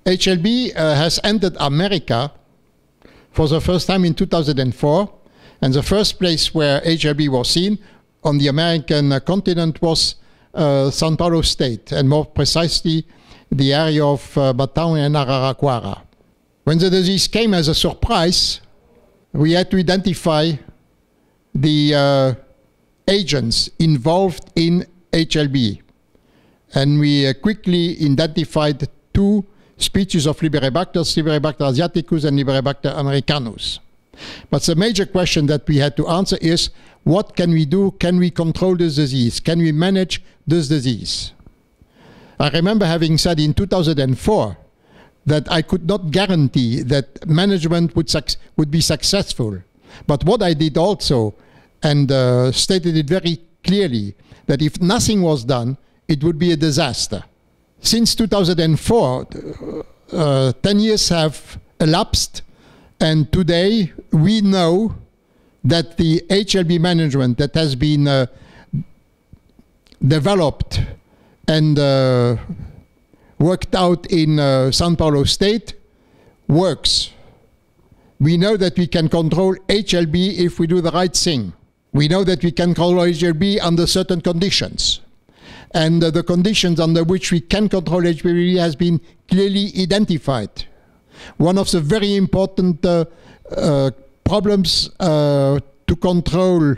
HLB has entered America for the first time in 2004, and the first place where HLB was seen on the American continent was São Paulo State, and more precisely the area of Batão and Araraquara. When the disease came as a surprise, we had to identify the agents involved in HLB, and we quickly identified two species of Liberibacters, Liberibacter asiaticus and Liberibacter americanus. But the major question that we had to answer is, what can we do? Can we control this disease? Can we manage this disease? I remember having said in 2004 that I could not guarantee that management would be successful. But what I did also, and stated it very clearly, that if nothing was done, it would be a disaster. Since 2004, 10 years have elapsed, and today we know that the HLB management that has been developed and worked out in São Paulo State works. We know that we can control HLB if we do the right thing. We know that we can control HLB under certain conditions. And the conditions under which we can control HLB has been clearly identified. One of the very important problems to control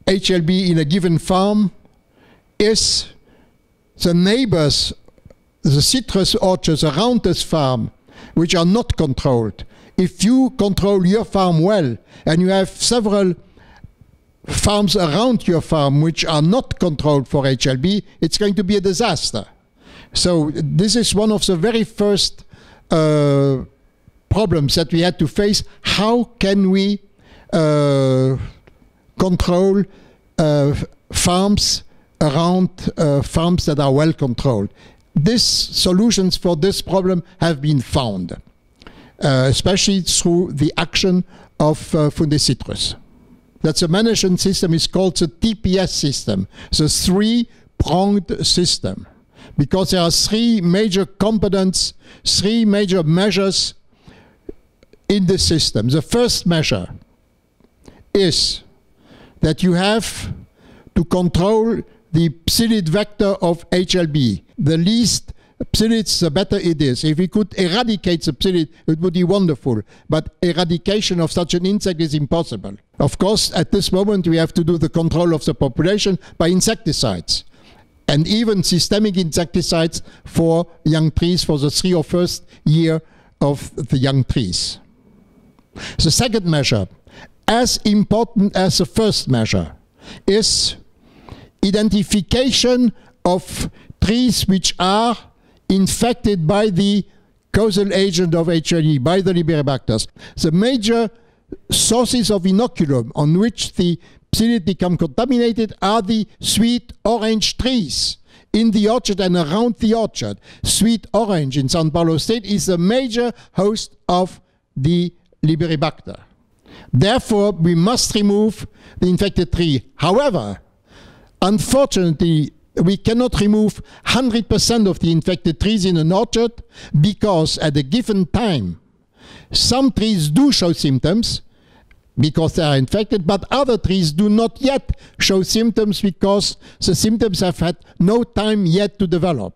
HLB in a given farm is the neighbors, the citrus orchards around this farm, which are not controlled. If you control your farm well, and you have several farms around your farm which are not controlled for HLB, it's going to be a disaster. So this is one of the very first problems that we had to face. How can we control farms around farms that are well controlled? These solutions for this problem have been found, especially through the action of Fundecitrus. That's a management system is called the TPS system, the three-pronged system, because there are three major components, three major measures in the system. The first measure is that you have to control the psyllid vector of HLB. The least psyllids, the better it is. If we could eradicate the psyllid, it would be wonderful. But eradication of such an insect is impossible. Of course, at this moment, we have to do the control of the population by insecticides, and even systemic insecticides for young trees for the 3 or 1st year of the young trees. The second measure, as important as the first measure, is identification of trees which are infected by the causal agent of HLB, by the Liberibacters. The major sources of inoculum on which the psyllid become contaminated are the sweet orange trees in the orchard and around the orchard. Sweet orange in São Paulo State is a major host of the Liberibacter. Therefore, we must remove the infected tree. However, unfortunately, we cannot remove 100% of the infected trees in an orchard, because at a given time, some trees do show symptoms because they are infected, but other trees do not yet show symptoms because the symptoms have had no time yet to develop.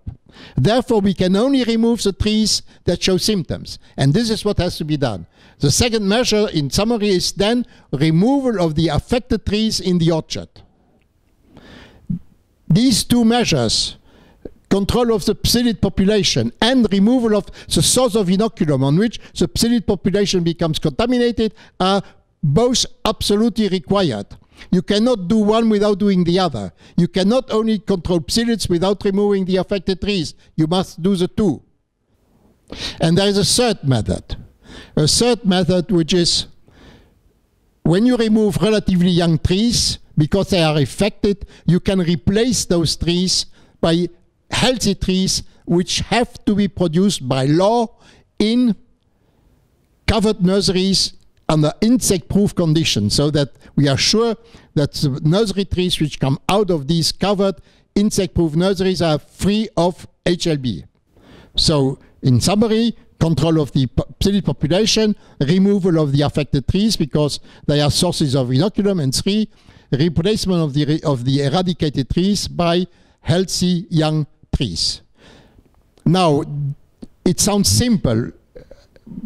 Therefore, we can only remove the trees that show symptoms, and this is what has to be done. The second measure, in summary, is then removal of the affected trees in the orchard. These two measures, control of the psyllid population and removal of the source of inoculum on which the psyllid population becomes contaminated, are both absolutely required. You cannot do one without doing the other. You cannot only control psyllids without removing the affected trees. You must do the two. And there is a third method. A third method, which is when you remove relatively young trees, because they are affected, you can replace those trees by healthy trees which have to be produced by law in covered nurseries under insect-proof conditions, so that we are sure that the nursery trees which come out of these covered insect-proof nurseries are free of HLB. So In summary, control of the psyllid population, removal of the affected trees because they are sources of inoculum, and 3, replacement of the eradicated trees by healthy young trees. Now, it sounds simple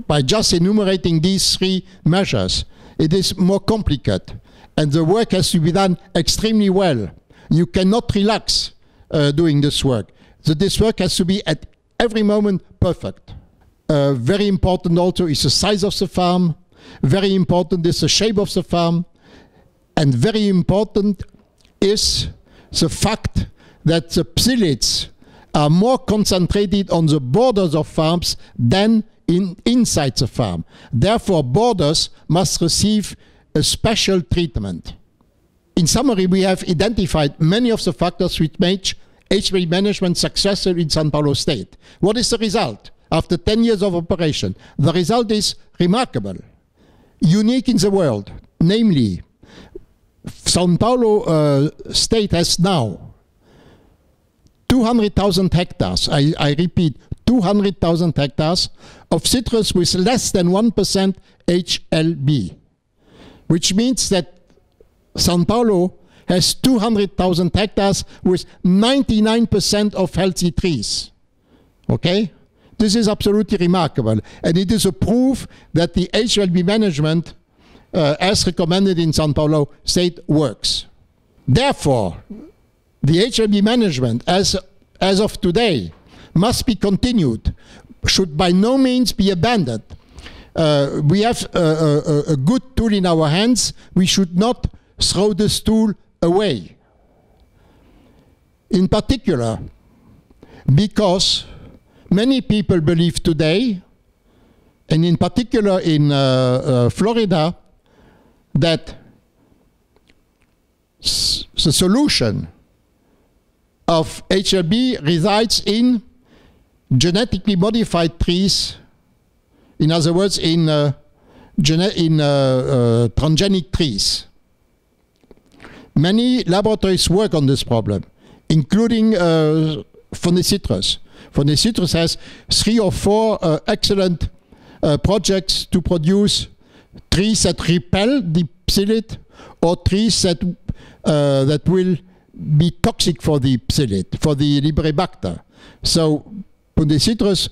by just enumerating these 3 measures. It is more complicated, and the work has to be done extremely well. You cannot relax doing this work. So this work has to be at every moment perfect. Very important also is the size of the farm. Very important is the shape of the farm. And very important is the fact that the psyllids are more concentrated on the borders of farms than inside the farm. Therefore, borders must receive a special treatment. In summary, we have identified many of the factors which make HLB management successful in São Paulo state. What is the result? After 10 years of operation, the result is remarkable, unique in the world. Namely, São Paulo state has now 200,000 hectares, I repeat, 200,000 hectares of citrus with less than 1% HLB, which means that São Paulo has 200,000 hectares with 99% of healthy trees. Okay? This is absolutely remarkable, and it is a proof that the HLB management, as recommended in São Paulo state, works. Therefore, the HLB management, as of today, must be continued, should by no means be abandoned. We have a good tool in our hands. We should not throw this tool away. In particular, because many people believe today, and in particular in Florida, that the solution of HLB resides in genetically modified trees, in other words, in transgenic trees. Many laboratories work on this problem, including Citrus. Citrus has 3 or 4 excellent projects to produce trees that repel the psyllid or trees that will be toxic for the psyllid, for the Liberibacter. So Citrus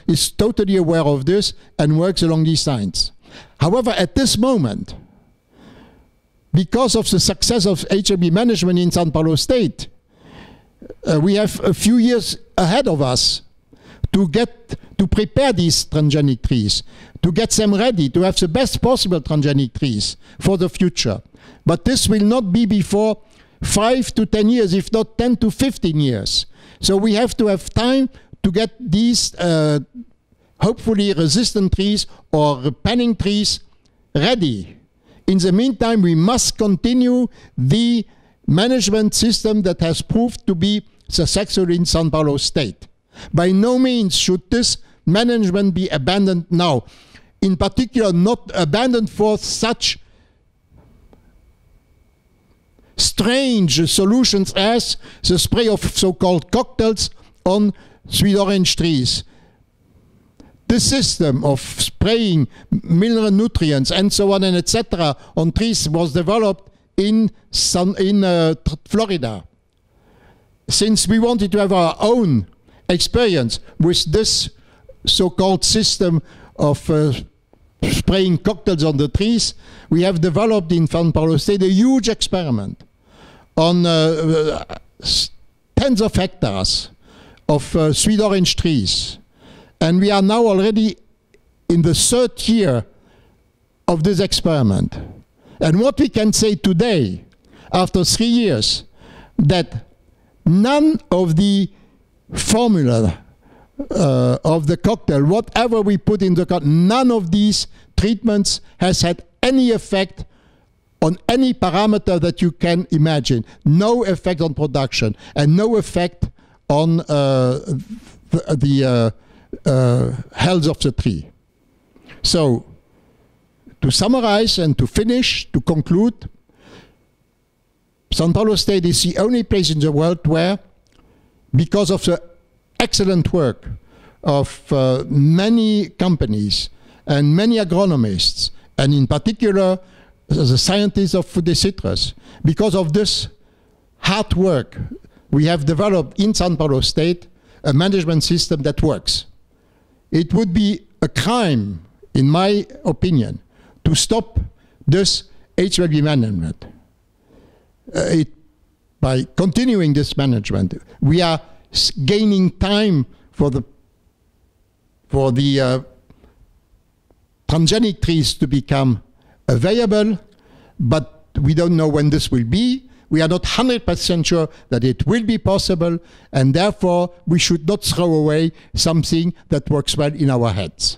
is totally aware of this and works along these lines. However, at this moment, because of the success of HLB management in São Paulo state, we have a few years ahead of us to prepare these transgenic trees, to get them ready, to have the best possible transgenic trees for the future. But this will not be before 5 to 10 years, if not 10 to 15 years. So we have to have time to get these hopefully resistant trees or repelling trees ready. In the meantime, we must continue the management system that has proved to be successful in São Paulo state. By no means should this management be abandoned now. In particular, not abandoned for such strange solutions as the spray of so-called cocktails on sweet orange trees. This system of spraying mineral nutrients and so on and etc. on trees was developed in Florida. Since we wanted to have our own experience with this so-called system of spraying cocktails on the trees, we have developed in São Paulo state a huge experiment on tens of hectares of sweet orange trees. And we are now already in the 3rd year of this experiment. And what we can say today, after 3 years, that none of the formula of the cocktail, whatever we put in the cocktail, none of these treatments has had any effect on any parameter that you can imagine. No effect on production and no effect on the health of the tree. So, to summarize and to finish, to conclude, São Paulo state is the only place in the world where, because of the excellent work of many companies and many agronomists, and in particular the scientists of food citrus. Because of this hard work, we have developed in São Paulo State a management system that works. It would be a crime, in my opinion, to stop this HLB management. By continuing this management, we are gaining time for the transgenic trees to become available, but we don't know when this will be. We are not 100% sure that it will be possible, and therefore we should not throw away something that works well in our heads.